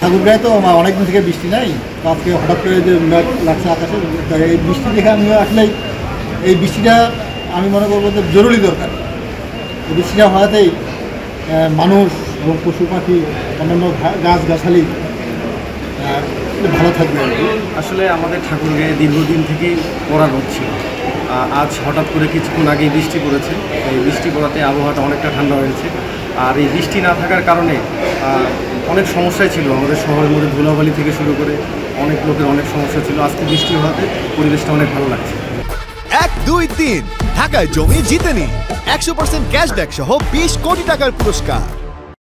ঠাকুরগাঁয়ে তো অনেকদিন থেকে বৃষ্টি নাই, তো আজকে হঠাৎ করে যে মেঘ লাগছে আকাশে, এই বৃষ্টি দেখে আমি আসলেই এই বৃষ্টিটা আমি মনে করবো যে জরুরি দরকার। এই বৃষ্টিটা হওয়াতেই মানুষ এবং পশু পাখি অন্যান্য গাছগাছালি ভালো থাকবে। আসলে আমাদের ঠাকুরগাঁয়ে দীর্ঘদিন থেকেই পড়া রোদ ছিল। আজ হঠাৎ করে কিছুক্ষণ আগেই বৃষ্টি পড়েছে। এই বৃষ্টি পড়াতে আবহাওয়াটা অনেকটা ঠান্ডা হয়েছে। আর এই বৃষ্টি না থাকার কারণে অনেক সমস্যাই ছিল। আমাদের শহরের মধ্যে ধুলাবালি থেকে শুরু করে অনেক লোকের অনেক সমস্যা ছিল। আজকে বৃষ্টি হওয়াতে পরিবেশটা অনেক ভালো লাগছে। 1, 2, 3 ঢাকায় জমি জিতে নিন 100% ক্যাশব্যাক সহ 20 কোটি টাকার পুরস্কার।